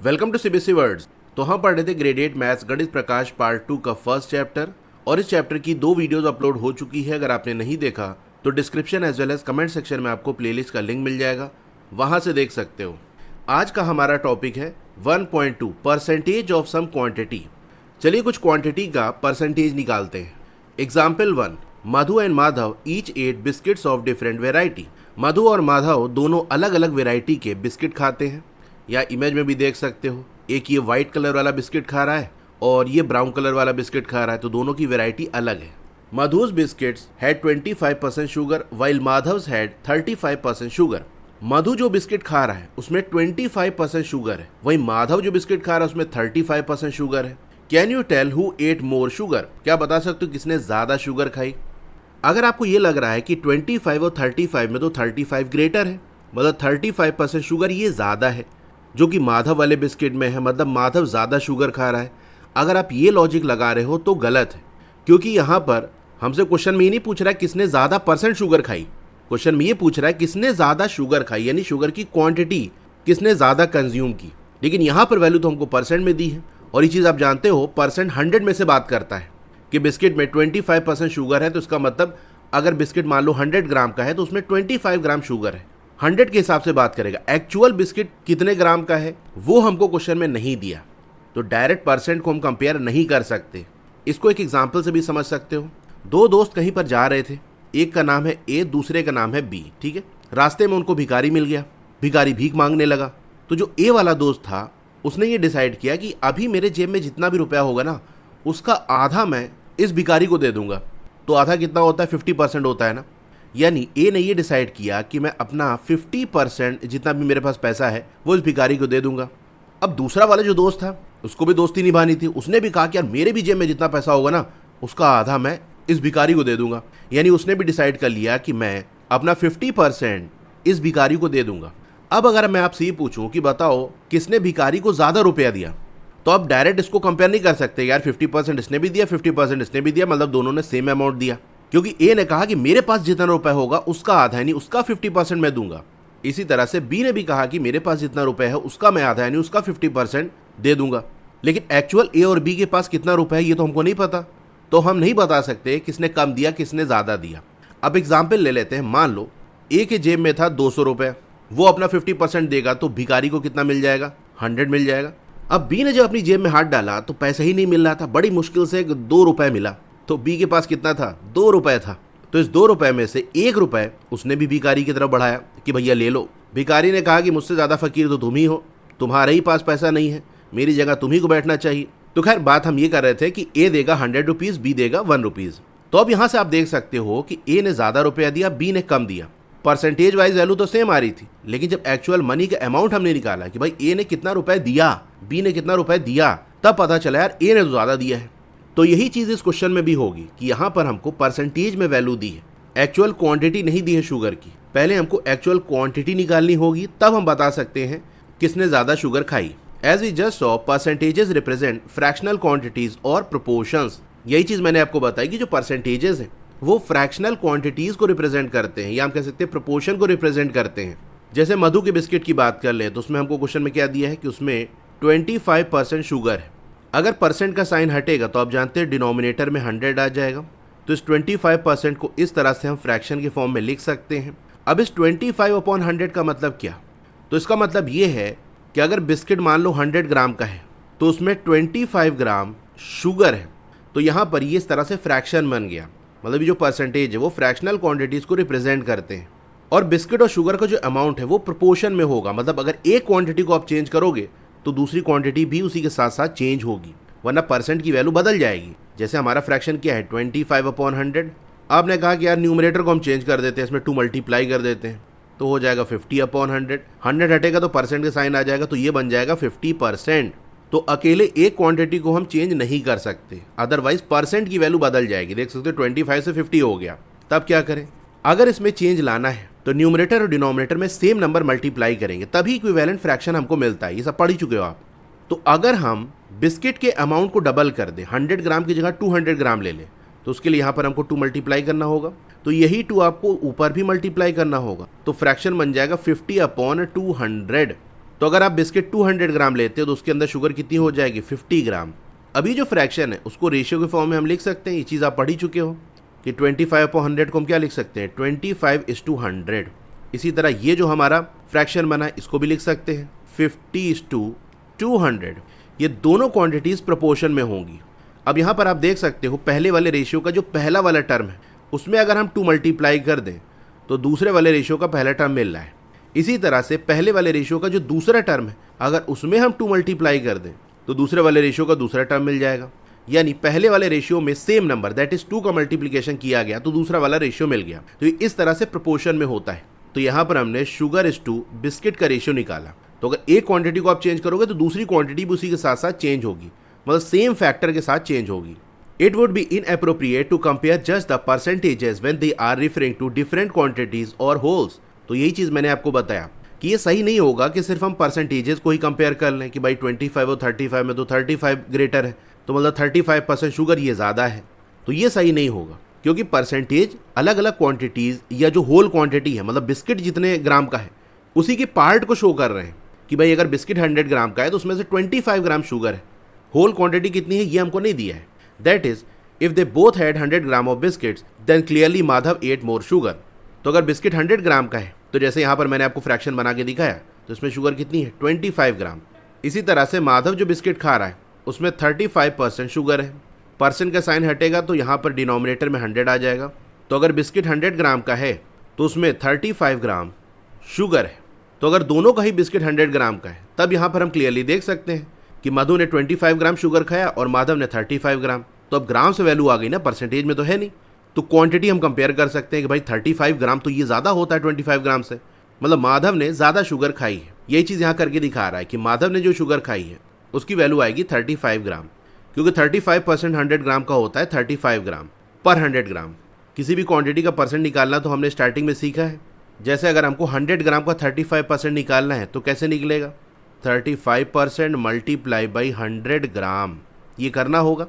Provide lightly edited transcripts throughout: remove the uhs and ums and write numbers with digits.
Welcome to CBSE words. तो हम पढ़ रहे थे ग्रेड 8 मैथ्स गणित प्रकाश पार्ट 2 का फर्स्ट चैप्टर और इस चैप्टर की 2 वीडियोस अपलोड हो चुकी है। अगर आपने नहीं देखा तो description as well as comment section में आपको प्लेलिस्ट का लिंक मिल जाएगा, वहां से देख सकते हो। आज का हमारा टॉपिक है 1.2 परसेंटेज ऑफ सम क्वांटिटी। चलिए कुछ क्वांटिटी का परसेंटेज निकालते हैं। Example 1, Madhu and Madhav each ate biscuits of different variety. Madhu और माधव दोनों अलग अलग वेराइटी के बिस्किट खाते हैं, या इमेज में भी देख सकते हो। एक ये व्हाइट कलर वाला बिस्किट खा रहा है और ये ब्राउन कलर वाला बिस्किट खा रहा है, तो दोनों की वैरायटी अलग है। Madhu's biscuits had 25% sugar while Madhav's had 35% sugar. Madhu जो बिस्किट खा रहा है उसमें 25% शुगर है, वहीं माधव जो बिस्किट खा रहा है उसमें 35% शुगर है। Can you tell who ate more sugar? क्या बता सकते हो किसने ज्यादा शुगर खाई? अगर आपको ये लग रहा है कि 25 और 35 में तो 35 ग्रेटर है, मतलब 35% शुगर ये ज्यादा है जो कि माधव वाले बिस्किट में है, मतलब माधव ज़्यादा शुगर खा रहा है। अगर आप ये लॉजिक लगा रहे हो तो गलत है, क्योंकि यहाँ पर हमसे क्वेश्चन में ये नहीं पूछ रहा है किसने ज़्यादा परसेंट शुगर खाई। क्वेश्चन में ये पूछ रहा है किसने ज़्यादा शुगर खाई, यानी शुगर की क्वांटिटी किसने ज़्यादा कंज्यूम की। लेकिन यहाँ पर वैल्यू तो हमको परसेंट में दी है, और ये चीज़ आप जानते हो परसेंट 100 में से बात करता है कि बिस्किट में 25% शुगर है, तो इसका मतलब अगर बिस्किट मान लो 100 ग्राम का है तो उसमें 25 ग्राम शुगर है। 100 के हिसाब से बात करेगा। एक्चुअल बिस्किट कितने ग्राम का है वो हमको क्वेश्चन में नहीं दिया, तो डायरेक्ट परसेंट को हम कंपेयर नहीं कर सकते। इसको एक एग्जांपल से भी समझ सकते हो। दो दोस्त कहीं पर जा रहे थे, एक का नाम है ए, दूसरे का नाम है बी, ठीक है। रास्ते में उनको भिखारी मिल गया, भिखारी भीख मांगने लगा। तो जो ए वाला दोस्त था उसने ये डिसाइड किया कि अभी मेरे जेब में जितना भी रुपया होगा ना उसका आधा मैं इस भिखारी को दे दूंगा। तो आधा कितना होता है? 50% होता है ना। यानी ए ने ये डिसाइड किया कि मैं अपना 50% जितना भी मेरे पास पैसा है वो इस भिखारी को दे दूंगा। अब दूसरा वाला जो दोस्त था उसको भी दोस्ती निभानी थी, उसने भी कहा कि यार मेरे भी जेब में जितना पैसा होगा ना उसका आधा मैं इस भिखारी को दे दूंगा। यानी उसने भी डिसाइड कर लिया कि मैं अपना 50% इस भिखारी को दे दूंगा। अब अगर मैं आपसे ये पूछूं कि बताओ किसने भिखारी को ज्यादा रुपया दिया, तो आप डायरेक्ट इसको कंपेयर नहीं कर सकते यार 50% इसने भी दिया 50% इसने भी दिया, मतलब दोनों ने सेम अमाउंट दिया। क्योंकि ए ने कहा कि मेरे पास जितना रुपए होगा उसका आधा, यानी उसका 50% मैं दूंगा। इसी तरह से बी ने भी कहा कि मेरे पास जितना रुपए है उसका मैं आधा, यानी उसका 50% दे दूंगा। लेकिन एक्चुअल ए और बी के पास कितना रुपए है ये तो हमको नहीं पता, तो हम नहीं बता सकते किसने कम दिया किसने ज्यादा दिया। अब एग्जाम्पल ले लेते हैं। मान लो ए के जेब में था 200 रुपए, वो अपना 50% देगा तो भिखारी को कितना मिल जाएगा? 100 मिल जाएगा। अब बी ने जब अपनी जेब में हाथ डाला तो पैसा ही नहीं मिल रहा था, बड़ी मुश्किल से 2 रुपए मिला। तो बी के पास कितना था? 2 रुपए था। तो इस 2 रुपए में से 1 रुपए उसने भी भिखारी की तरफ बढ़ाया कि भैया ले लो। भिखारी ने कहा कि मुझसे ज्यादा फकीर तो तुम ही हो, तुम्हारे ही पास पैसा नहीं है, मेरी जगह तुम ही को बैठना चाहिए। तो खैर बात हम ये कर रहे थे कि ए देगा 100 रुपीज, बी देगा 1 रुपीज। तो अब यहां से आप देख सकते हो कि ए ने ज्यादा रुपया दिया, बी ने कम दिया। परसेंटेज वाइज वैल्यू तो सेम आ रही थी, लेकिन जब एक्चुअल मनी का अमाउंट हमने निकाला कि भाई ए ने कितना रुपए दिया, बी ने कितना रुपए दिया, तब पता चला यार ए ने तो ज्यादा दिया है। तो यही चीज इस क्वेश्चन में भी होगी कि यहाँ पर हमको परसेंटेज में वैल्यू दी है, एक्चुअल क्वांटिटी नहीं दी है शुगर की। पहले हमको एक्चुअल क्वांटिटी निकालनी होगी, तब हम बता सकते हैं किसने ज्यादा शुगर खाई। As we just saw percentages represent fractional quantities और प्रोपोर्शंस। यही चीज मैंने आपको बताई कि जो परसेंटेजेस हैं वो फ्रैक्शनल क्वांटिटीज को रिप्रेजेंट करते हैं, या हम कह सकते हैं प्रोपोर्शन को रिप्रेजेंट करते हैं। जैसे मधु के बिस्किट की बात कर ले तो उसमें हमको क्वेश्चन में क्या दिया है कि उसमें 25% शुगर है। अगर परसेंट का साइन हटेगा तो आप जानते हैं डिनोमिनेटर में 100 आ जाएगा। तो इस 25% को इस तरह से हम फ्रैक्शन के फॉर्म में लिख सकते हैं। अब इस 25/100 का मतलब क्या? तो इसका मतलब ये है कि अगर बिस्किट मान लो 100 ग्राम का है तो उसमें 25 ग्राम शुगर है, तो यहाँ पर ये इस तरह से फ्रैक्शन बन गया। मतलब ये जो परसेंटेज है वो फ्रैक्शनल क्वांटिटीज को रिप्रेजेंट करते हैं, और बिस्किट और शुगर का जो अमाउंट है वो प्रोपोर्शन में होगा। मतलब अगर एक क्वांटिटी को आप चेंज करोगे तो दूसरी क्वांटिटी भी उसी के साथ साथ चेंज होगी, वरना परसेंट की वैल्यू बदल जाएगी। जैसे हमारा फ्रैक्शन क्या है 25/100। आपने कहा कि यार न्यूमरेटर को हम चेंज कर देते हैं, इसमें 2 मल्टीप्लाई कर देते हैं तो हो जाएगा 50/100। 100 हटेगा तो परसेंट का साइन आ जाएगा, तो ये बन जाएगा 50%। तो अकेले एक क्वांटिटी को हम चेंज नहीं कर सकते, अदरवाइज परसेंट की वैल्यू बदल जाएगी। देख सकते हो 25 से 50 हो गया। तब क्या करें? अगर इसमें चेंज लाना है तो न्यूमरेटर और डिनोमिनेटर में सेम नंबर मल्टीप्लाई करेंगे, तभी इक्विवेलेंट फ्रैक्शन हमको मिलता है। ये सब पढ़ ही चुके हो आप। तो अगर हम बिस्किट के अमाउंट को डबल कर दें, 100 ग्राम की जगह 200 ग्राम ले लें, तो उसके लिए यहाँ पर हमको 2 मल्टीप्लाई करना होगा। तो यही 2 आपको ऊपर भी मल्टीप्लाई करना होगा, तो फ्रैक्शन बन जाएगा 50/200। तो अगर आप बिस्किट 200 ग्राम लेते हो तो उसके अंदर शुगर कितनी हो जाएगी 50 ग्राम। अभी जो फ्रैक्शन है उसको रेशियो के फॉर्म में हम लिख सकते हैं, ये चीज़ आप पढ़ ही चुके हो कि 25/100 को हम क्या लिख सकते हैं 25:100। इसी तरह ये जो हमारा फ्रैक्शन बना है इसको भी लिख सकते हैं 50:200। ये दोनों क्वांटिटीज़ प्रोपोर्शन में होंगी। अब यहाँ पर आप देख सकते हो पहले वाले रेशियो का जो पहला वाला टर्म है उसमें अगर हम 2 मल्टीप्लाई कर दें तो दूसरे वाले रेशियो का पहला टर्म मिल रहा है। इसी तरह से पहले वाले रेशियो का जो दूसरा टर्म है अगर उसमें हम 2 मल्टीप्लाई कर दें तो दूसरे वाले रेशियो का दूसरा टर्म मिल जाएगा। यानी पहले वाले रेशियो में सेम नंबर दैट इज 2 का मल्टीप्लिकेशन किया गया तो दूसरा वाला रेशियो मिल गया। तो ये इस तरह से प्रोपोर्शन में होता है। तो यहाँ पर हमने शुगर इज टू बिस्किट का रेशियो निकाला। तो अगर एक क्वांटिटी को आप चेंज करोगे तो दूसरी क्वांटिटी भी उसी के साथ साथ चेंज होगी, मतलब सेम फैक्टर के साथ चेंज होगी। It would be inappropriate to compare just the percentages when they are referring to different quantities और होल्स। तो यही चीज़ मैंने आपको बताया कि ये सही नहीं होगा कि सिर्फ हम परसेंटेजेस को ही कंपेयर कर लें कि भाई 25 और 35 में तो 35 ग्रेटर है तो मतलब 35% शुगर ये ज़्यादा है। तो ये सही नहीं होगा क्योंकि परसेंटेज अलग अलग क्वांटिटीज़ या जो होल क्वांटिटी है मतलब बिस्किट जितने ग्राम का है उसी के पार्ट को शो कर रहे हैं कि भाई अगर बिस्किट 100 ग्राम का है तो उसमें से 25 ग्राम शुगर है। होल क्वांटिटी कितनी है ये हमको नहीं दिया है। That is if they both had 100 gram of biscuits then clearly Madhav ate more sugar. तो अगर बिस्किट 100 ग्राम का है तो जैसे यहाँ पर मैंने आपको फ्रैक्शन बना के दिखाया तो इसमें शुगर कितनी है 25 ग्राम। इसी तरह से माधव जो बिस्किट खा रहा है उसमें 35% शुगर है। परसेंट का साइन हटेगा तो यहाँ पर डिनोमिनेटर में 100 आ जाएगा। तो अगर बिस्किट 100 ग्राम का है तो उसमें 35 ग्राम शुगर है। तो अगर दोनों का ही बिस्किट 100 ग्राम का है तब यहाँ पर हम क्लियरली देख सकते हैं कि मधु ने 25 ग्राम शुगर खाया और माधव ने 35 ग्राम। तो अब ग्राम से वैल्यू आ गई ना, परसेंटेज में तो है नहीं। तो क्वांटिटी हम कंपेयर कर सकते हैं कि भाई 35 ग्राम तो ये ज़्यादा होता है 25 ग्राम से, मतलब माधव ने ज़्यादा शुगर खाई है। यही चीज़ यहाँ करके दिखा रहा है कि माधव ने जो शुगर खाई है उसकी वैल्यू आएगी 35 ग्राम, क्योंकि 35% 100 ग्राम का होता है 35 ग्राम पर 100 ग्राम। किसी भी क्वांटिटी का परसेंट निकालना तो हमने स्टार्टिंग में सीखा है। जैसे अगर हमको 100 ग्राम का 35% निकालना है तो कैसे निकलेगा 35% मल्टीप्लाई बाई 100 ग्राम, ये करना होगा।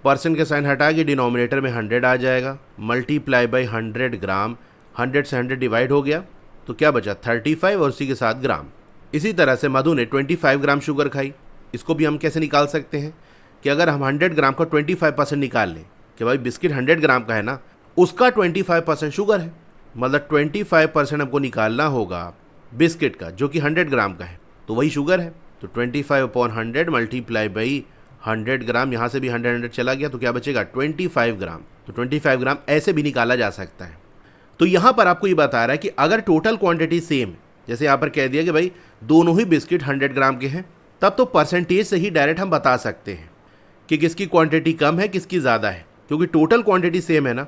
परसेंट के साइन हटा के डिनोमिनेटर में 100 आ जाएगा, मल्टीप्लाई बाई 100 ग्राम, 100 से 100 डिवाइड हो गया तो क्या बचा 35 और उसी के साथ ग्राम। इसी तरह से मधु ने 25 ग्राम शुगर खाई। इसको भी हम कैसे निकाल सकते हैं कि अगर हम 100 ग्राम का 25% निकाल लें कि भाई बिस्किट 100 ग्राम का है ना, उसका 25% शुगर है, मतलब 25% हमको निकालना होगा बिस्किट का जो कि 100 ग्राम का है, तो वही शुगर है। तो 25/100 मल्टीप्लाई बाई 100 ग्राम, यहाँ से भी 100 चला गया तो क्या बचेगा 25 ग्राम। तो 25 ग्राम ऐसे भी निकाला जा सकता है। तो यहाँ पर आपको ये बता रहा है कि अगर टोटल क्वांटिटी सेम, जैसे यहाँ पर कह दिया कि भाई दोनों ही बिस्किट 100 ग्राम के हैं, तब तो परसेंटेज से ही डायरेक्ट हम बता सकते हैं कि किसकी क्वांटिटी कम है किसकी ज़्यादा है, क्योंकि टोटल क्वांटिटी सेम है ना।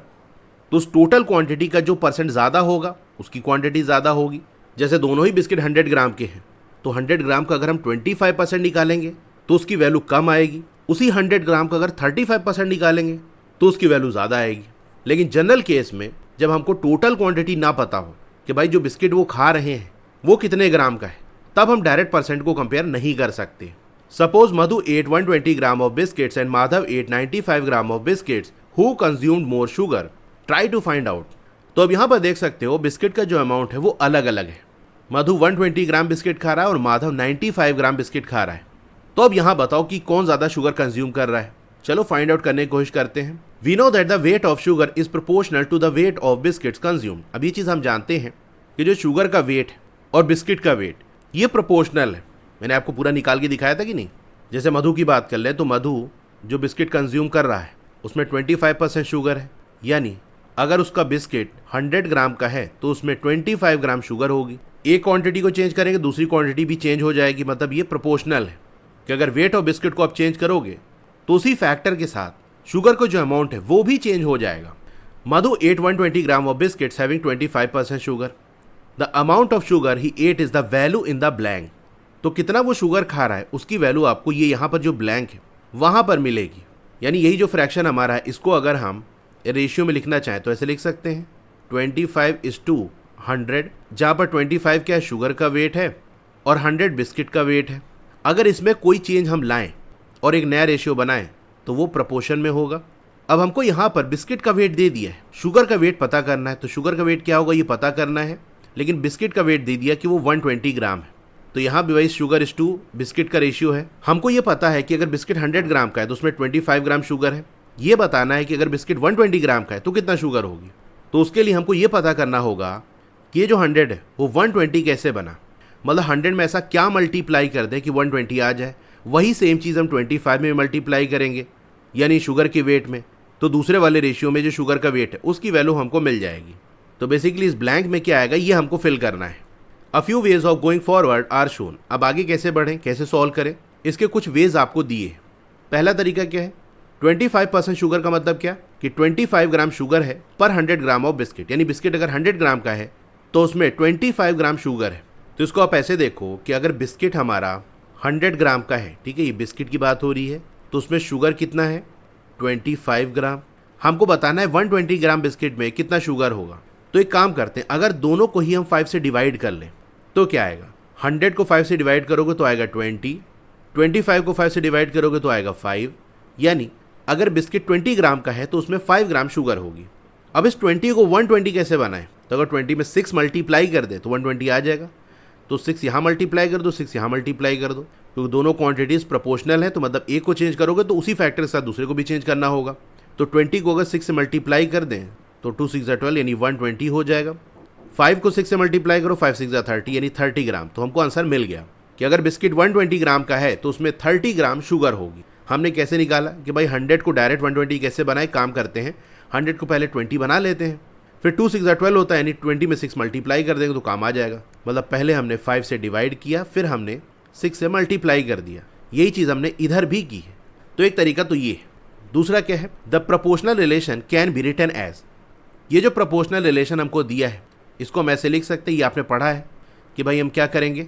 तो उस टोटल क्वांटिटी का जो परसेंट ज़्यादा होगा उसकी क्वांटिटी ज़्यादा होगी। जैसे दोनों ही बिस्किट 100 ग्राम के हैं तो 100 ग्राम का अगर हम 25% निकालेंगे तो उसकी वैल्यू कम आएगी। उसी 100 ग्राम का अगर 35% निकालेंगे तो उसकी वैल्यू ज़्यादा आएगी। लेकिन जनरल केस में जब हमको टोटल क्वांटिटी ना पता हो कि भाई जो बिस्किट वो खा रहे हैं वो कितने ग्राम का है, तब हम डायरेक्ट परसेंट को कंपेयर नहीं कर सकते। Suppose Madhu ate 120 gram of biscuits and Madhav ate 95 gram of biscuits, who consumed more sugar, try to find out. तो अब यहाँ पर देख सकते हो बिस्किट का जो अमाउंट है वो अलग अलग है। मधु 120 ग्राम बिस्किट खा रहा है और माधव 95 ग्राम बिस्किट खा रहा है। तो अब यहाँ बताओ कि कौन ज़्यादा शुगर कंज्यूम कर रहा है। चलो फाइंड आउट करने की कोशिश करते हैं। We know that the weight of sugar is proportional to the weight of biscuits consumed. अब ये चीज़ हम जानते हैं कि जो शुगर का वेट और बिस्किट का वेट ये प्रोपोर्शनल है। मैंने आपको पूरा निकाल के दिखाया था कि नहीं। जैसे मधु की बात कर ले तो मधु जो बिस्किट कंज्यूम कर रहा है उसमें 25% शुगर है, यानी अगर उसका बिस्किट 100 ग्राम का है तो उसमें 25 ग्राम शुगर होगी। एक क्वांटिटी को चेंज करेंगे दूसरी क्वांटिटी भी चेंज हो जाएगी, मतलब ये प्रोपोर्शनल है कि अगर वेट ऑफ बिस्किट को आप चेंज करोगे तो उसी फैक्टर के साथ शुगर का जो अमाउंट है वो भी चेंज हो जाएगा। Madhu ate 120 gram of biscuits having 25% sugar. The amount of sugar he ate is the value in the blank. तो कितना वो शुगर खा रहा है उसकी वैल्यू आपको ये यहाँ पर जो ब्लैंक है वहाँ पर मिलेगी। यानी यही जो फ्रैक्शन हमारा है इसको अगर हम रेशियो में लिखना चाहें तो ऐसे लिख सकते हैं 25:100, जहाँ पर 25 क्या है शुगर का वेट है और 100 बिस्किट का वेट है। अगर इसमें कोई चेंज हम लाएं और एक नया रेशियो बनाएं तो वो प्रपोर्शन में होगा। अब हमको यहाँ पर बिस्किट का वेट दे दिया है, शुगर का वेट पता करना है, तो शुगर का वेट क्या होगा ये पता करना है, लेकिन बिस्किट का वेट दे दिया कि वो 120 ग्राम है। तो यहाँ भी वही शुगर इज टू बिस्किट का रेशियो है। हमको ये पता है कि अगर बिस्किट 100 ग्राम का है तो उसमें 25 ग्राम शुगर है। ये बताना है कि अगर बिस्किट 120 ग्राम का है तो कितना शुगर होगी। तो उसके लिए हमको ये पता करना होगा कि ये जो 100 है वो 120 कैसे बना, मतलब 100 में ऐसा क्या मल्टीप्लाई कर दें कि 120 आ जाए। वही सेम चीज़ हम 25 में मल्टीप्लाई करेंगे, यानी शुगर के वेट में, तो दूसरे वाले रेशियो में जो शुगर का वेट है उसकी वैल्यू हमको मिल जाएगी। तो बेसिकली इस ब्लैंक में क्या आएगा ये हमको फिल करना है। A few ways of going forward are shown. अब आगे कैसे बढ़ें, कैसे सॉल्व करें, इसके कुछ वेज आपको दिए। पहला तरीका क्या है, 25% शुगर का मतलब क्या कि 25 ग्राम शुगर है पर 100 ग्राम ऑफ बिस्किट, यानी बिस्किट अगर 100 ग्राम का है तो उसमें 25 ग्राम शुगर है। तो इसको आप ऐसे देखो कि अगर बिस्किट हमारा 100 ग्राम का है, ठीक है, ये बिस्किट की बात हो रही है, तो उसमें शुगर कितना है 25 ग्राम। हमको बताना है 120 ग्राम बिस्किट में कितना शुगर होगा। तो एक काम करते हैं, अगर दोनों को ही हम 5 से डिवाइड कर लें तो क्या आएगा, 100 को 5 से डिवाइड करोगे तो आएगा 20, 25 को 5 से डिवाइड करोगे तो आएगा 5, यानी अगर बिस्किट 20 ग्राम का है तो उसमें 5 ग्राम शुगर होगी। अब इस 20 को 120 कैसे बनाएं, तो अगर 20 में 6 मल्टीप्लाई कर दे तो 120 आ जाएगा। तो 6 यहाँ मल्टीप्लाई कर दो, 6 यहाँ मल्टीप्लाई कर दो, क्योंकि दोनों क्वांटिटीज प्रोपोर्शनल है, तो मतलब एक को चेंज करोगे तो उसी फैक्टर के साथ दूसरे को भी चेंज करना होगा। तो 20 को अगर 6 से मल्टीप्लाई कर दें तो 2 6 12 यानी 120 हो जाएगा। 5 को 6 से मल्टीप्लाई करो, 5 6 30 यानी 30 ग्राम। तो हमको आंसर मिल गया कि अगर बिस्किट 120 ग्राम का है तो उसमें 30 ग्राम शुगर होगी। हमने कैसे निकाला कि भाई 100 को डायरेक्ट 120 कैसे बनाए, काम करते हैं 100 को पहले 20 बना लेते हैं, फिर 2 6 12 होता है, यानी 20 में 6 मल्टीप्लाई कर देंगे तो काम आ जाएगा। मतलब पहले हमने 5 से डिवाइड किया, फिर हमने 6 से मल्टीप्लाई कर दिया। यही चीज़ हमने इधर भी की है। तो एक तरीका तो ये है। दूसरा क्या है, the proportional relation can be written as. ये जो प्रोपोर्शनल रिलेशन हमको दिया है इसको हम ऐसे लिख सकते हैं, ये आपने पढ़ा है कि भाई हम क्या करेंगे,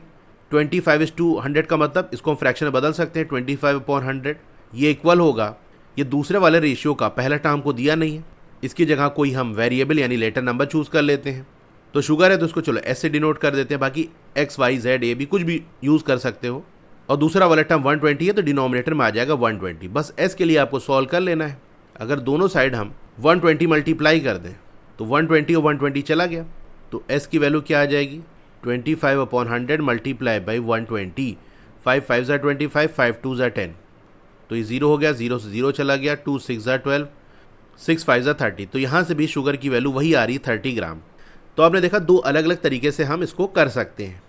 25:100 का मतलब इसको हम फ्रैक्शन में बदल सकते हैं, 25/100। ये इक्वल होगा, ये दूसरे वाले रेशियो का पहला टर्म हमको दिया नहीं है, इसकी जगह कोई हम वेरिएबल यानी लेटर नंबर चूज़ कर लेते हैं। तो शुगर है तो इसको चलो एस से डिनोट कर देते हैं, बाकी एक्स वाई जेड ए भी कुछ भी यूज़ कर सकते हो। और दूसरा वाला टर्म 120 है तो डिनोमिनेटर में आ जाएगा 120। बस एस के लिए आपको सॉल्व कर लेना है। अगर दोनों साइड हम 120 मल्टीप्लाई कर दें तो 120 और 120 चला गया, तो एस की वैल्यू क्या आ जाएगी, 25/100 मल्टीप्लाई बाई 120। 5 5 ज़ा 25, 5 2 ज़ा 10, तो ये 0 हो गया, 0 से 0 चला गया, 2 6 ज़ा 12, 6 5 ज़ा 30। तो यहाँ से भी शुगर की वैल्यू वही आ रही 30 ग्राम। तो आपने देखा दो अलग अलग तरीके से हम इसको कर सकते हैं।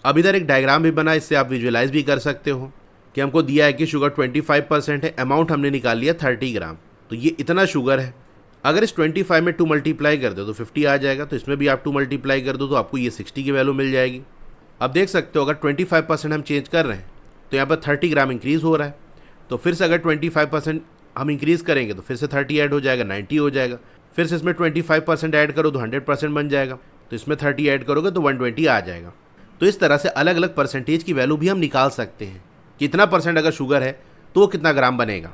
अब इधर एक डायग्राम भी बना, इससे आप विजुअलाइज भी कर सकते हो कि हमको दिया है कि शुगर 25% है, अमाउंट हमने निकाल लिया 30 ग्राम, तो ये इतना शुगर है। अगर इस 25 में 2 मल्टीप्लाई कर दो तो 50 आ जाएगा, तो इसमें भी आप 2 मल्टीप्लाई कर दो तो आपको ये 60 की वैल्यू मिल जाएगी। अब देख सकते हो अगर 25% हम चेंज कर रहे हैं तो यहाँ पर 30 ग्राम इंक्रीज़ हो रहा है, तो फिर से अगर 25% हम इंक्रीज़ करेंगे तो फिर से 30 ऐड हो जाएगा, 90 हो जाएगा। फिर से इसमें 25% ऐड करो तो 100% बन जाएगा, तो इसमें 30 ऐड करोगे तो 120 आ जाएगा। तो इस तरह से अलग अलग परसेंटेज की वैल्यू भी हम निकाल सकते हैं। कितना परसेंट अगर शुगर है तो वो कितना ग्राम बनेगा।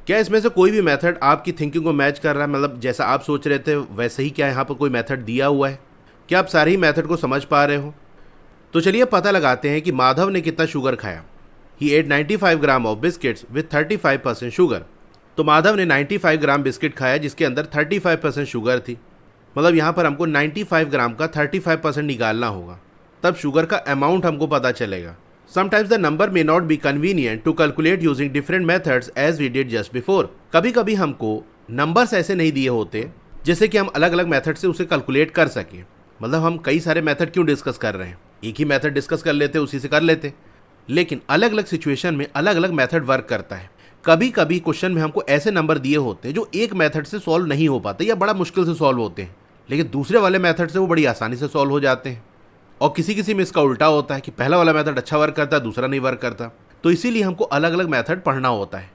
क्या इसमें से कोई भी मेथड आपकी थिंकिंग को मैच कर रहा है, मतलब जैसा आप सोच रहे थे वैसे ही क्या यहाँ पर कोई मेथड दिया हुआ है, क्या आप सारे ही मेथड को समझ पा रहे हो। तो चलिए पता लगाते हैं कि माधव ने कितना शुगर खाया। He ate 95 gram of biscuits with 35% sugar. तो माधव ने 95 ग्राम बिस्किट खाया जिसके अंदर 35% शुगर थी। मतलब यहाँ पर हमको 95 ग्राम का 35% निकालना होगा, तब शुगर का अमाउंट हमको पता चलेगा। Sometimes the number may not be convenient to calculate using different methods as we did just before. कभी कभी हमको नंबर्स ऐसे नहीं दिए होते जैसे कि हम अलग अलग मेथड से उसे कैलकुलेट कर सकें। मतलब हम कई सारे मेथड क्यों डिस्कस कर रहे हैं, एक ही मेथड डिस्कस कर लेते उसी से कर लेते, लेकिन अलग अलग सिचुएशन में अलग अलग मेथड वर्क करता है। कभी कभी क्वेश्चन में हमको ऐसे नंबर दिए होते हैं जो एक मेथड से सॉल्व नहीं हो पाते या बड़ा मुश्किल से सॉल्व होते हैं, लेकिन दूसरे वाले मेथड से वो बड़ी आसानी से सॉल्व हो जाते हैं। और किसी किसी में इसका उल्टा होता है कि पहला वाला मेथड अच्छा वर्क करता है, दूसरा नहीं वर्क करता। तो इसीलिए हमको अलग अलग मेथड पढ़ना होता है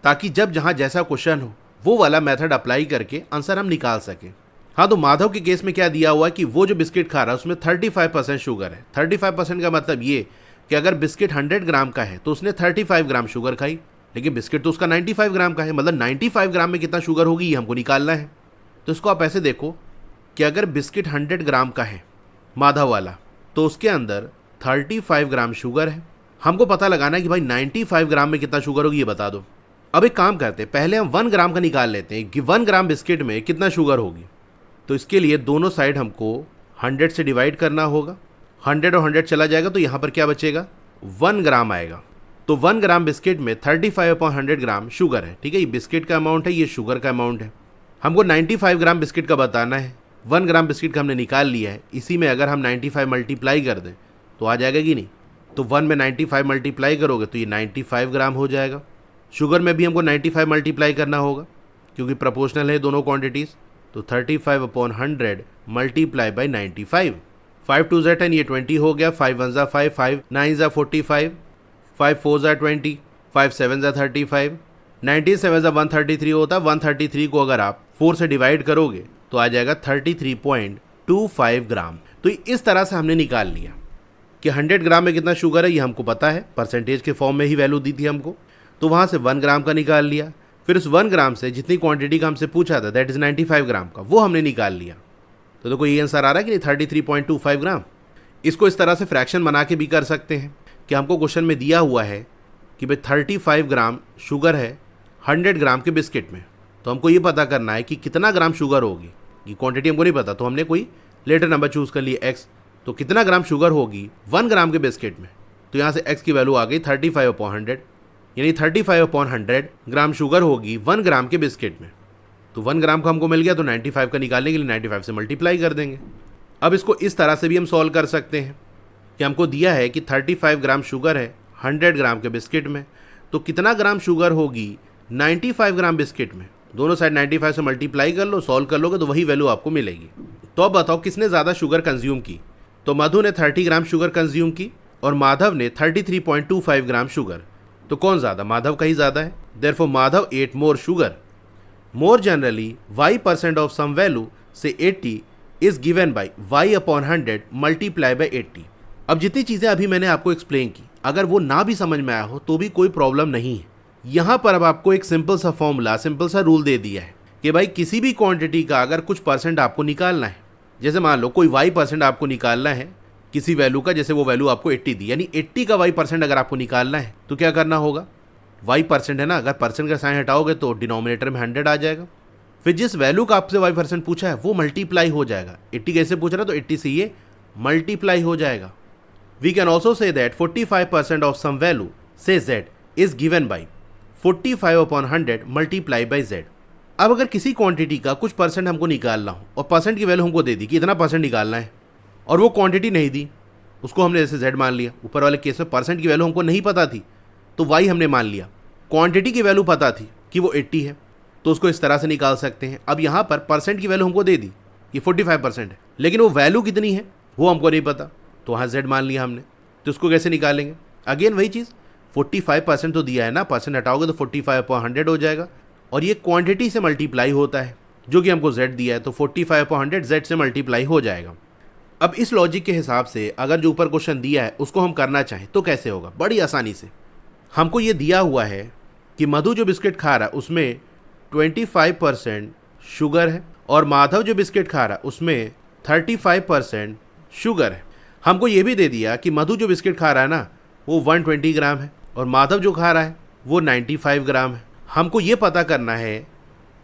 ताकि जब जहाँ जैसा क्वेश्चन हो वो वाला मेथड अप्लाई करके आंसर हम निकाल सकें। हाँ, तो माधव के केस में क्या दिया हुआ है कि वो जो बिस्किट खा रहा है उसमें 35% शुगर है। 35% का मतलब ये कि अगर बिस्किट 100 ग्राम का है तो उसने 35 ग्राम शुगर खाई, लेकिन बिस्किट तो उसका 95 ग्राम का है। मतलब 95 ग्राम में कितना शुगर होगी ये हमको निकालना है। तो इसको आप ऐसे देखो कि अगर बिस्किट 100 ग्राम का है माधव वाला, तो उसके अंदर 35 ग्राम शुगर है। हमको पता लगाना है कि भाई 95 ग्राम में कितना शुगर होगी ये बता दो। अब एक काम करते हैं, पहले हम 1 ग्राम का निकाल लेते हैं कि 1 ग्राम बिस्किट में कितना शुगर होगी। तो इसके लिए दोनों साइड हमको 100 से डिवाइड करना होगा 100 और 100 चला जाएगा तो यहाँ पर क्या बचेगा, 1 ग्राम आएगा। तो 1 ग्राम बिस्किट में 35/100 ग्राम शुगर है। ठीक है, ये बिस्किट का अमाउंट है, ये शुगर का अमाउंट है। हमको 95 ग्राम बिस्किट का बताना है। 1 ग्राम बिस्किट का हमने निकाल लिया है। इसी में अगर हम 95 मल्टीप्लाई कर दें तो आ जाएगा कि नहीं। तो 1 में 95 मल्टीप्लाई करोगे तो ये 95 ग्राम हो जाएगा। शुगर में भी हमको 95 मल्टीप्लाई करना होगा क्योंकि प्रोपोर्शनल है दोनों क्वांटिटीज़। तो 35/100 मल्टीप्लाई बाई 95। 5 2 ज़ा 10, ये 20 हो गया। 5 1 ज़ा 5, 5 9 ज़ा 45, 5 4 ज़ा 20, 5 7 ज़ा 35, 97 ज़ा 133 होता। 133 को अगर आप 4 से डिवाइड करोगे तो आ जाएगा 33.25 ग्राम। तो इस तरह से हमने निकाल लिया कि 100 ग्राम में कितना शुगर है, ये हमको पता है, परसेंटेज के फॉर्म में ही वैल्यू दी थी हमको। तो वहाँ से 1 ग्राम का निकाल लिया। फिर उस 1 ग्राम से जितनी क्वांटिटी का हमसे पूछा था, दैट इज़ 95 ग्राम का, वो हमने निकाल लिया। तो देखो ये आंसर आ रहा है कि नहीं, 33.25 ग्राम। इसको इस तरह से फ्रैक्शन बना के भी कर सकते हैं कि हमको क्वेश्चन में दिया हुआ है कि भाई 35 ग्राम शुगर है 100 ग्राम के बिस्किट में। तो हमको ये पता करना है कि कितना ग्राम शुगर होगी। ये क्वांटिटी हमको नहीं पता, तो हमने कोई लेटर नंबर चूज़ कर लिया x। तो कितना ग्राम शुगर होगी 1 ग्राम के बिस्किट में। तो यहाँ से x की वैल्यू आ गई 35/100, यानी 35/100 ग्राम शुगर होगी 1 ग्राम के बिस्किट में। तो 1 ग्राम का हमको मिल गया, तो 95 का निकालने के लिए 95 से मल्टीप्लाई कर देंगे। अब इसको इस तरह से भी हम सॉल्व कर सकते हैं कि हमको दिया है कि 35 ग्राम शुगर है 100 ग्राम के बिस्किट में। तो कितना ग्राम शुगर होगी 95 ग्राम बिस्किट में। दोनों साइड 95 से मल्टीप्लाई कर लो, सॉल्व कर लोगे तो वही वैल्यू आपको मिलेगी। तो अब बताओ किसने ज़्यादा शुगर कंज्यूम की। तो मधु ने 30 ग्राम शुगर कंज्यूम की और माधव ने 33.25 ग्राम शुगर। तो कौन ज़्यादा, माधव का ही ज़्यादा है। Therefore Madhav ate more sugar. More generally y% of some value say 80 is given by y/100 multiply by 80। अब जितनी चीज़ें अभी मैंने आपको एक्सप्लेन की, अगर वो ना भी समझ में आया हो तो भी कोई प्रॉब्लम नहीं है। यहाँ पर अब आपको एक सिंपल सा फॉर्मूला, सिंपल सा रूल दे दिया है कि भाई किसी भी क्वांटिटी का अगर कुछ परसेंट आपको निकालना है, जैसे मान लो कोई y% आपको निकालना है किसी वैल्यू का, जैसे वो वैल्यू आपको 80 दी, यानी 80 का y% अगर आपको निकालना है तो क्या करना होगा, y% है ना, अगर परसेंट का साइन हटाओगे तो डिनोमिनेटर में 100 आ जाएगा। फिर जिस वैल्यू का आपसे y% पूछा है वो मल्टीप्लाई हो जाएगा। 80 कैसे पूछ रहा है, तो 80 से ये मल्टीप्लाई हो जाएगा। We can also say that 45% of some value say z is given by 45/100 multiply by z। अब अगर किसी क्वांटिटी का कुछ परसेंट हमको निकालना हो और परसेंट की वैल्यू हमको दे दी कि इतना परसेंट निकालना है, और वो क्वांटिटी नहीं दी, उसको हमने जैसे z मान लिया। ऊपर वाले केस में परसेंट की वैल्यू हमको नहीं पता थी तो y हमने मान लिया। क्वांटिटी की वैल्यू पता थी कि वो 80 है, तो उसको इस तरह से निकाल सकते हैं। अब यहाँ पर परसेंट की वैल्यू हमको दे दी कि 45% है, लेकिन वो वैल्यू कितनी है वो हमको नहीं पता, तो वहाँ z मान लिया हमने। तो उसको कैसे निकालेंगे, अगेन वही चीज़, 45% तो दिया है ना, परसेंट हटाओगे तो 45/100 हो जाएगा, और ये क्वांटिटी से मल्टीप्लाई होता है जो कि हमको z दिया है, तो 45/100 z से मल्टीप्लाई हो जाएगा। अब इस लॉजिक के हिसाब से अगर जो ऊपर क्वेश्चन दिया है उसको हम करना चाहें तो कैसे होगा, बड़ी आसानी से। हमको ये दिया हुआ है कि मधु जो बिस्किट खा रहा है उसमें 25% शुगर है और माधव जो बिस्किट खा रहा है उसमें 35% शुगर है। हमको ये भी दे दिया कि मधु जो बिस्किट खा रहा है ना वो 120 ग्राम है और माधव जो खा रहा है वो 95 ग्राम है। हमको ये पता करना है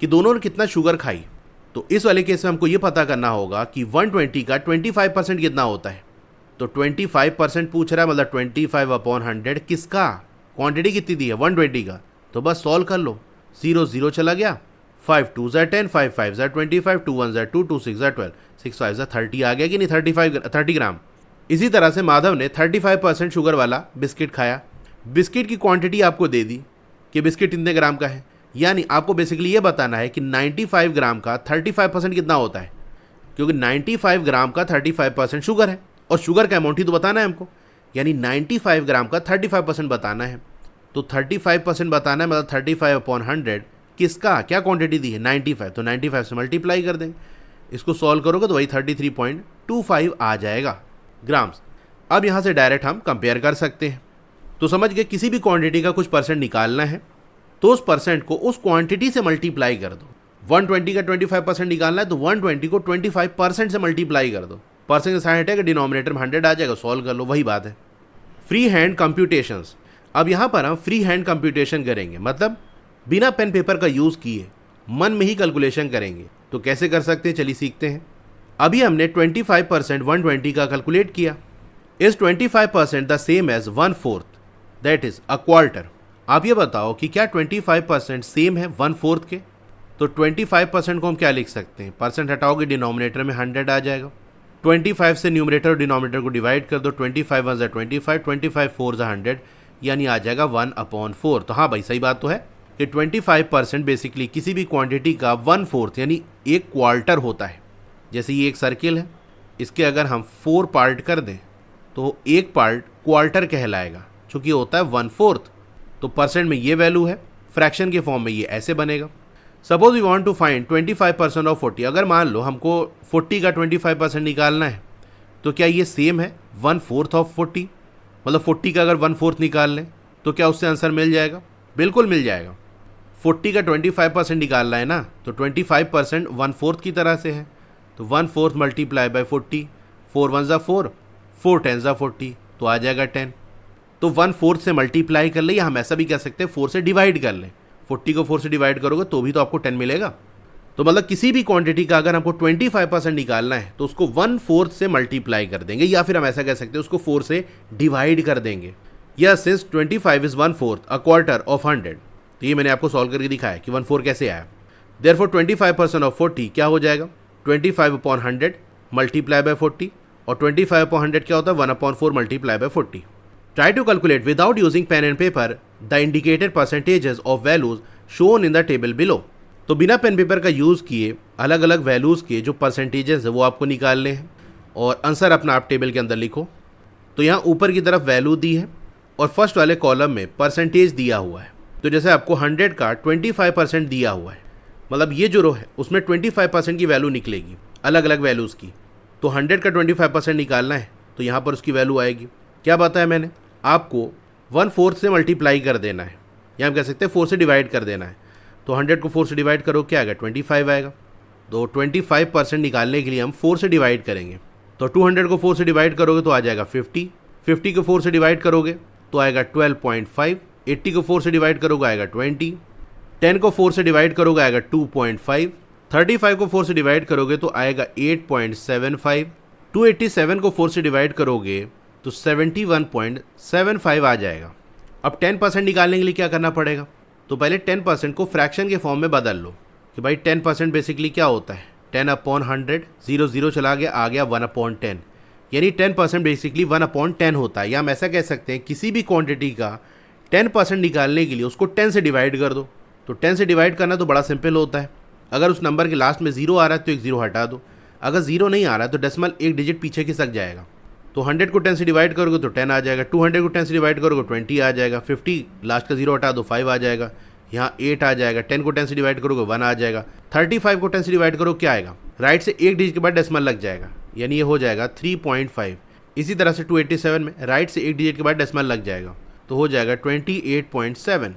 कि दोनों ने कितना शुगर खाई। तो इस वाले केस में हमको ये पता करना होगा कि 120 का 25% कितना होता है। तो 25% पूछ रहा है, मतलब 25/100 किसका, क्वांटिटी कितनी दी है 120 का, तो बस सॉल्व कर लो। 0 0 चला गया, 5 2 ज़ा 10, 5 5 ज़ा 25, 2 1 ज़ा 2, 2 6 ज़ा 12, 6 5 ज़ा 30 आ गया कि नहीं, 30 ग्राम। इसी तरह से माधव ने 35% शुगर वाला बिस्किट खाया। बिस्किट की क्वांटिटी आपको दे दी कि बिस्किट कितने ग्राम का है, यानी आपको बेसिकली ये बताना है कि 95 ग्राम का 35% कितना होता है, क्योंकि 95 ग्राम का 35% शुगर है और शुगर का अमाउंट ही तो बताना है हमको, यानी 95 ग्राम का 35% बताना है। तो 35% बताना है, मतलब 35/100 किसका, क्या क्वांटिटी दी है 95, तो 95 से मल्टीप्लाई कर देंगे। इसको सॉल्व करोगे तो वही 33.25 आ जाएगा ग्राम्स। अब यहाँ से डायरेक्ट हम कंपेयर कर सकते हैं। तो समझ गए, किसी भी क्वांटिटी का कुछ परसेंट निकालना है तो उस परसेंट को उस क्वांटिटी से मल्टीप्लाई कर दो। 120 का 25% निकालना है तो 120 को 25% से मल्टीप्लाई कर दो। परसेंट साइन हटेगा, डिनोमिनेटर में 100 आ जाएगा, सॉल्व कर लो, वही बात है। Free hand computations. अब यहाँ पर हम फ्री हैंड कंप्यूटेशन करेंगे, मतलब बिना पेन पेपर का यूज़ किए मन में ही कैलकुलेशन करेंगे। तो कैसे कर सकते हैं, चलिए सीखते हैं। अभी हमने 25% 120 का कैलकुलेट किया, is 25% the same as 1/4 that is a quarter. आप ये बताओ कि क्या 25% सेम है 1/4 के? तो 25% को हम क्या लिख सकते हैं, परसेंट हटाओगे डिनोमिनेटर में 100 आ जाएगा। 25 से न्यूमरेटर और डिनोमिनेटर को डिवाइड कर दो, 25 1 25, 25 4 100, यानी आ जाएगा 1/4। तो हाँ भाई सही बात तो है कि 25% बेसिकली किसी भी क्वांटिटी का 1/4 यानी एक क्वार्टर होता है। जैसे ये एक सर्किल है, इसके अगर हम 4 पार्ट कर दें तो एक पार्ट क्वार्टर कहलाएगा, चूँकि होता है 1/4। तो परसेंट में ये वैल्यू है, फ्रैक्शन के फॉर्म में ये ऐसे बनेगा। Suppose we want to find 25% of 40। अगर मान लो हमको 40 का 25% निकालना है, तो क्या ये सेम है 1/4 ऑफ 40? मतलब 40 का अगर 1/4 निकाल लें तो क्या उससे आंसर मिल जाएगा? बिल्कुल मिल जाएगा। 40 का 25% निकालना है ना, तो 25% 1/4 की तरह से है, तो 1/4 मल्टीप्लाई बाय 40, 4 1 4, 4 10 40, तो आ जाएगा 10। तो 1/4 से मल्टीप्लाई कर ले, या हम ऐसा भी कह सकते हैं 4 से डिवाइड कर लें। 40 को 4 से डिवाइड करोगे तो भी तो आपको 10 मिलेगा। तो मतलब किसी भी क्वांटिटी का अगर हमको 25% निकालना है तो उसको 1/4 से मल्टीप्लाई कर देंगे, या फिर हम ऐसा कह सकते हैं उसको 4 से डिवाइड कर देंगे। या since 25 is 1/4 a quarter of 100, तो ये मैंने आपको सॉल्व करके दिखाया कि 1/4 कैसे आया। देयरफॉर 25% ऑफ 40 क्या हो जाएगा, 25/100 मल्टीप्लाई बाय 40, और 25/100 क्या होता है 1/4 multiply by 40। Try to calculate without using pen and paper the indicated percentages of values shown in the table below। तो बिना पेन पेपर का यूज़ किए अलग अलग वैल्यूज़ के जो परसेंटेजेस है वो आपको निकालने हैं, और आंसर अपना आप टेबल के अंदर लिखो। तो यहाँ ऊपर की तरफ वैल्यू दी है और फर्स्ट वाले कॉलम में परसेंटेज दिया हुआ है। तो जैसे आपको 100 का 25% दिया हुआ है, मतलब ये जो रो है उसमें 25% की वैल्यू निकलेगी अलग अलग वैल्यूज़ की। तो 100 का 25% निकालना है तो यहाँ पर उसकी वैल्यू आएगी। क्या बताया मैंने आपको, 1/4 से मल्टीप्लाई कर देना है, या हम कह सकते हैं 4 से डिवाइड कर देना है। तो 100 को 4 से डिवाइड करो क्या आएगा 25 आएगा। तो 25% निकालने के लिए हम 4 से डिवाइड करेंगे। तो 200 को 4 से डिवाइड करोगे तो आ जाएगा 50, 50 को 4 से डिवाइड करोगे तो आएगा 12.5, 80 को 4 से डिवाइड करोगे आएगा 20, 10 को 4 से डिवाइड करोगे आएगा 2.5, 35 को 4 से डिवाइड करोगे तो आएगा 8.75, 287 को 4 से डिवाइड करोगे तो 71.75 आ जाएगा। अब 10% निकालने के लिए क्या करना पड़ेगा, तो पहले 10% को फ्रैक्शन के फॉर्म में बदल लो कि भाई 10% बेसिकली क्या होता है 10/100, 0 0 चला गया, आ गया 1/10, यानी 10% बेसिकली 1/10 होता है। या हम ऐसा कह सकते हैं किसी भी क्वांटिटी का 10% निकालने के लिए उसको 10 से डिवाइड कर दो। तो 10 से डिवाइड करना तो बड़ा सिंपल होता है। अगर उस नंबर के लास्ट में 0 आ रहा है तो एक 0 हटा दो, अगर 0 नहीं आ रहा है तो डेसिमल एक डिजिट पीछे खिसक जाएगा। तो 100 को 10 से डिवाइड करोगे तो 10 आ जाएगा, 200 को 10 से डिवाइड करोगे 20 आ जाएगा, 50 लास्ट का 0 हटा दो 5 आ जाएगा, यहाँ 8 आ जाएगा, 10 को 10 से डिवाइड करोगे 1 आ जाएगा, 35 को 10 से डिवाइड करो क्या आएगा, राइट से एक डिजिट के बाद डेसिमल लग जाएगा, यानी ये हो जाएगा 3.5। इसी तरह से 287 में राइट से एक डिजिट के बाद डेसिमल लग जाएगा तो हो जाएगा 28.7।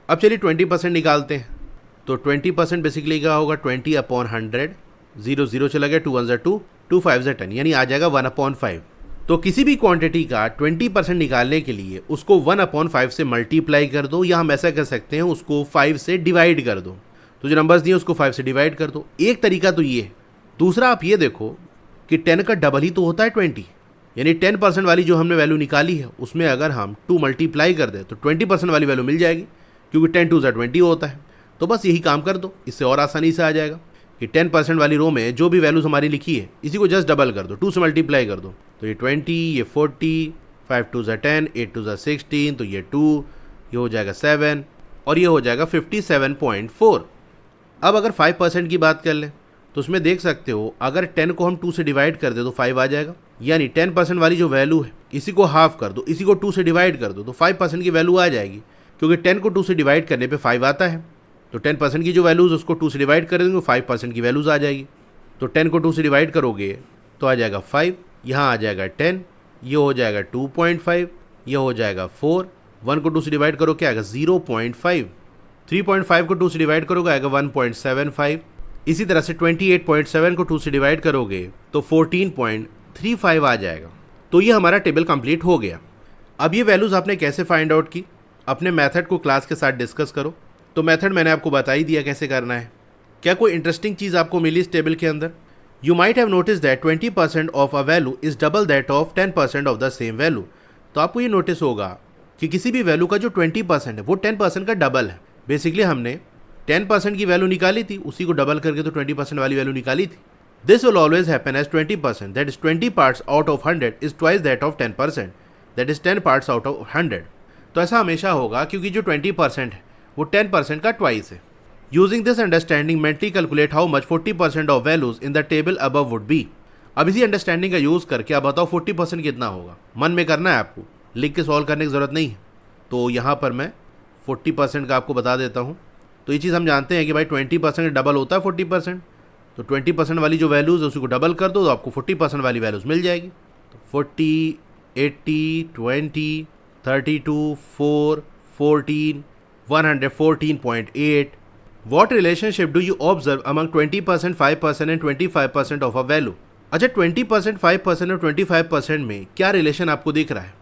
अब चलिए 20% निकालते हैं। तो 20% बेसिकली क्या होगा 20/100, 0 0 चला गया, 2 1 2, 2 5 10, यानी आ जाएगा 1/5। तो किसी भी क्वांटिटी का 20% निकालने के लिए उसको 1/5 से मल्टीप्लाई कर दो, या हम ऐसा कर सकते हैं उसको 5 से डिवाइड कर दो। तो जो नंबर्स दिए उसको 5 से डिवाइड कर दो। एक तरीका तो ये है। दूसरा आप ये देखो कि 10 का डबल ही तो होता है 20, यानी 10% वाली जो हमने वैल्यू निकाली है उसमें अगर हम 2 मल्टीप्लाई कर दें तो 20% वाली वैल्यू मिल जाएगी, क्योंकि 10 2 20 होता है। तो बस यही काम कर दो, इससे और आसानी से आ जाएगा कि 10% वाली रो में जो भी वैल्यूज हमारी लिखी है इसी को जस्ट डबल कर दो, 2 से मल्टीप्लाई कर दो। तो ये 20, ये 40, 5 2 10, 8 2 16, तो ये 2, ये हो जाएगा 7, और ये हो जाएगा 57.4। अब अगर 5% की बात कर लें तो उसमें देख सकते हो अगर 10 को हम 2 से डिवाइड कर दे तो 5 आ जाएगा, यानी 10% वाली जो वैल्यू है इसी को हाफ कर दो, इसी को 2 से डिवाइड कर दो तो 5% की वैल्यू आ जाएगी, क्योंकि 10 को 2 से डिवाइड करने पे 5 आता है। तो 10% की जो वैल्यूज़ उसको 2 से डिवाइड कर देंगे 5% की वैल्यूज़ आ जाएगी। तो 10 को 2 से डिवाइड करोगे तो आ जाएगा 5, यहाँ आ जाएगा 10, ये हो जाएगा 2.5, ये हो जाएगा 4, 1 को 2 से डिवाइड करो क्या आएगा 0.5, 3.5 को 2 से डिवाइड करोगे आएगा 1.75, इसी तरह से 28.7 को 2 से डिवाइड करोगे तो 14.35 आ जाएगा। तो ये हमारा टेबल कंप्लीट हो गया। अब ये वैल्यूज़ आपने कैसे फाइंड आउट की, अपने मेथड को क्लास के साथ डिस्कस करो। तो मेथड मैंने आपको बता ही दिया कैसे करना है। क्या कोई इंटरेस्टिंग चीज़ आपको मिली इस टेबल के अंदर? You might have notice that 20% of a value is double that of 10% of the same value. तो आपको ये नोटिस होगा कि किसी भी वैल्यू का जो 20% है वो 10% का डबल है। बेसिकली हमने 10% की वैल्यू निकाली थी, उसी को डबल करके तो 20% वाली वैल्यू निकाली थी। This will always happen as 20%, that is 20 parts out of 100 is twice that of 10%, that is 10 parts out of 100। तो ऐसा हमेशा होगा क्योंकि जो 20% है वो 10% का ट्वाइस है। Using this understanding mentally calculate how much 40% of values in the table above would be. अब इसी अंडरस्टैंडिंग का यूज करके आप बताओ 40% कितना होगा। मन में करना है आपको, लिख के सॉल्व करने की जरूरत नहीं है। तो यहाँ पर मैं 40% का आपको बता देता हूँ। तो ये चीज़ हम जानते हैं कि भाई 20% डबल होता है 40%। तो 20% वाली जो वैल्यूज़ है उसी को डबल कर दो तो आपको 40% वाली वैल्यूज़ मिल जाएगी। तो 40, 80, 20, 32, 4, 14, 114.8। What relationship do you observe among 20%, 5% and 25% of a value? अच्छा 20%, 5% और 25% में क्या रिलेशन आपको दिख रहा है?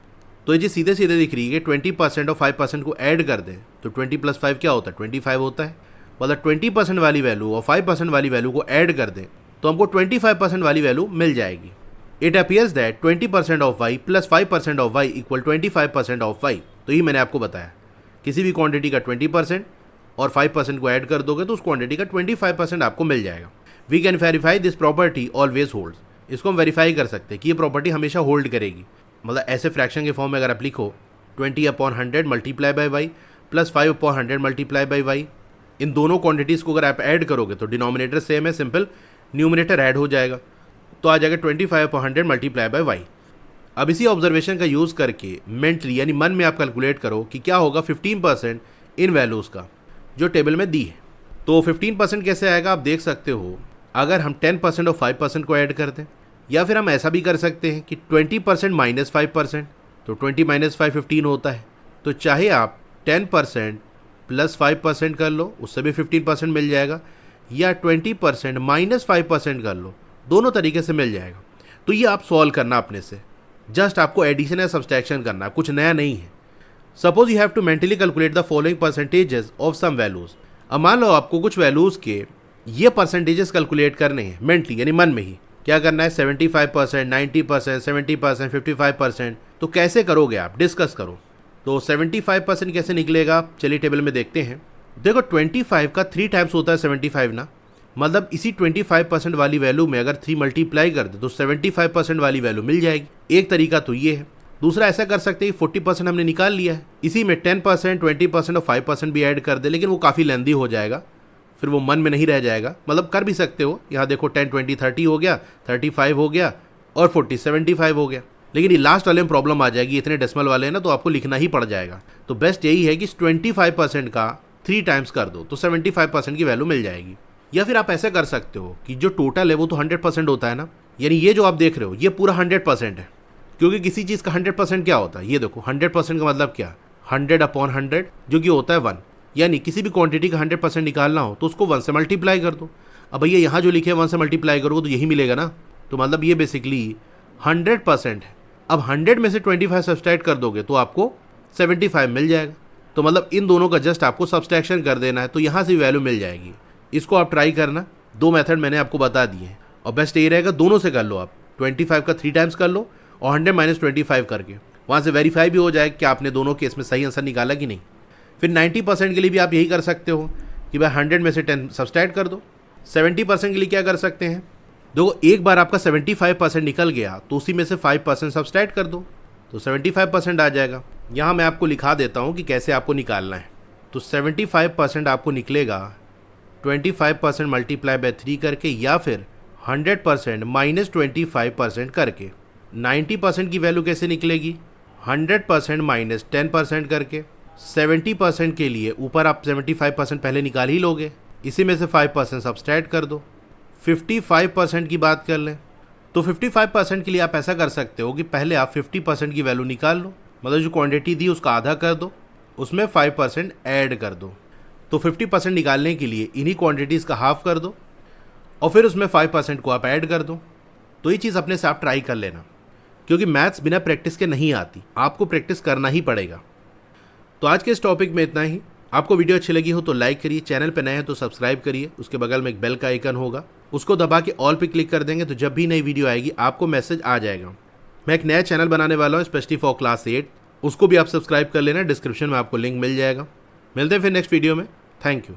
तो ये जी सीधे सीधे दिख रही है कि 20% और 5% को ऐड कर दें तो 20 + 5 क्या होता है? 25 होता है। मतलब 20% वाली वैल्यू और 5% वाली वैल्यू को ऐड कर दें तो हमको 25% वाली वैल्यू मिल जाएगी। It appears that 20% of y plus 5% of y equal 25% of y। तो ये मैंने आपको बताया, किसी भी क्वांटिटी का 20% और 5% को ऐड कर दोगे तो उस क्वांटिटी का 25% आपको मिल जाएगा। We can verify this property always holds. इसको हम वेरीफाई कर सकते हैं कि ये प्रॉपर्टी हमेशा होल्ड करेगी। मतलब ऐसे फ्रैक्शन के फॉर्म में अगर आप लिखो 20/100 multiply by y plus 5/100 multiply by y, इन दोनों क्वांटिटीज़ को अगर आप ऐड करोगे तो डिनोमिनेटर सेम है, सिंपल न्यूमिनेटर ऐड हो जाएगा तो आ जाएगा 25/100 मल्टीप्लाई बाई वाई। अब इसी ऑब्जर्वेशन का यूज़ करके मेंटली यानी मन में आप कैलकुलेट करो कि क्या होगा 15% इन वैल्यूज़ का जो टेबल में दी है। तो 15% कैसे आएगा आप देख सकते हो, अगर हम 10% और 5% को ऐड कर दें, या फिर हम ऐसा भी कर सकते हैं कि 20% माइनस 5%, तो 20 माइनस 5 15 होता है। तो चाहे आप 10% प्लस 5% कर लो उससे भी 15% मिल जाएगा, या 20% माइनस 5% कर लो, दोनों तरीके से मिल जाएगा। तो ये आप सॉल्व करना अपने से, जस्ट आपको एडिशन या सब्सट्रैक्शन करना, कुछ नया नहीं है। Suppose you have to mentally calculate the following percentages of some values. अब मान लो आपको कुछ वैल्यूज के ये परसेंटेजेस कैलकुलेट करने हैं मेंटली यानी मन में ही। क्या करना है 75%, 90%, 70%, 55%। तो कैसे करोगे आप, डिस्कस करो। तो 75% कैसे निकलेगा, चलिए टेबल में देखते हैं। देखो 25 का 3 टाइम्स होता है 75 ना, मतलब इसी 25% वाली वैल्यू में अगर 3 मल्टीप्लाई कर दे तो 75% वाली वैल्यू मिल जाएगी। एक तरीका तो ये है। दूसरा ऐसा कर सकते हैं 40% हमने निकाल लिया है, इसी में 10%, 20% और 5% भी ऐड कर दे, लेकिन वो काफ़ी लेंदी हो जाएगा, फिर वो मन में नहीं रह जाएगा। मतलब कर भी सकते हो, यहाँ देखो 10, 20, 30 हो गया, 35 हो गया और 40, 75 हो गया। लेकिन ये लास्ट वाले में प्रॉब्लम आ जाएगी, इतने डेसिमल वाले हैं ना तो आपको लिखना ही पड़ जाएगा। तो बेस्ट यही है कि 25% का 3 टाइम्स कर दो तो 75% की वैल्यू मिल जाएगी। या फिर आप ऐसा कर सकते हो कि जो टोटल है वो तो 100% होता है ना, यानी ये जो आप देख रहे हो ये पूरा 100% है, क्योंकि किसी चीज़ का 100% क्या होता है, ये देखो 100% का मतलब क्या, 100/100 जो कि होता है 1। यानी किसी भी क्वांटिटी का 100% निकालना हो तो उसको 1 से मल्टीप्लाई कर दो। अब भैया यहाँ जो लिखे 1 से मल्टीप्लाई करोगे तो यही मिलेगा ना, तो मतलब ये बेसिकली 100% है। अब 100 में से 25 सब्सट्रैक्ट कर दोगे तो आपको 75 मिल जाएगा। तो मतलब इन दोनों का जस्ट आपको सब्सट्रैक्शन कर देना है तो यहाँ से वैल्यू मिल जाएगी। इसको आप ट्राई करना, 2 मेथड मैंने आपको बता दिए हैं और बेस्ट ये रहेगा दोनों से कर लो आप, 25 का 3 टाइम्स कर लो और 100 - 25 करके वहाँ से वेरीफाई भी हो जाएगा कि आपने दोनों केस में सही आंसर निकाला कि नहीं। फिर 90% के लिए भी आप यही कर सकते हो कि भाई 100 में से 10 सब्सट्रैक्ट कर दो। 70% के लिए क्या कर सकते हैं, देखो एक बार आपका 75% निकल गया तो उसी में से 5% सब्सट्रैक्ट कर दो तो 75% आ जाएगा। यहाँ मैं आपको लिखा देता हूँ कि कैसे आपको निकालना है। तो 75% आपको निकलेगा 25% मल्टीप्लाई बाय 3 करके, या फिर 100% माइनस 25% करके। 90% की वैल्यू कैसे निकलेगी, 100% माइनस 10% करके। 70% के लिए ऊपर आप 75% पहले निकाल ही लोगे, इसी में से 5% सब्सट्रैक्ट कर दो। 55% की बात कर लें तो 55% के लिए आप ऐसा कर सकते हो कि पहले आप 50% की वैल्यू निकाल लो, मतलब जो क्वांटिटी दी उसका आधा कर दो, उसमें 5% ऐड कर दो। तो 50% निकालने के लिए इन्हीं क्वांटिटीज़ का हाफ कर दो और फिर उसमें 5% को आप ऐड कर दो। तो ये चीज़ अपने से आप ट्राई कर लेना, क्योंकि मैथ्स बिना प्रैक्टिस के नहीं आती, आपको प्रैक्टिस करना ही पड़ेगा। तो आज के इस टॉपिक में इतना ही। आपको वीडियो अच्छी लगी हो तो लाइक करिए, चैनल पर नए हैं तो सब्सक्राइब करिए, उसके बगल में एक बेल का आइकन होगा उसको दबा के ऑल पे क्लिक कर देंगे तो जब भी नई वीडियो आएगी आपको मैसेज आ जाएगा। मैं एक नया चैनल बनाने वाला हूँ स्पेशली फॉर क्लास 8, उसको भी आप सब्सक्राइब कर लेना, डिस्क्रिप्शन में आपको लिंक मिल जाएगा। मिलते हैं फिर नेक्स्ट वीडियो में। Thank you.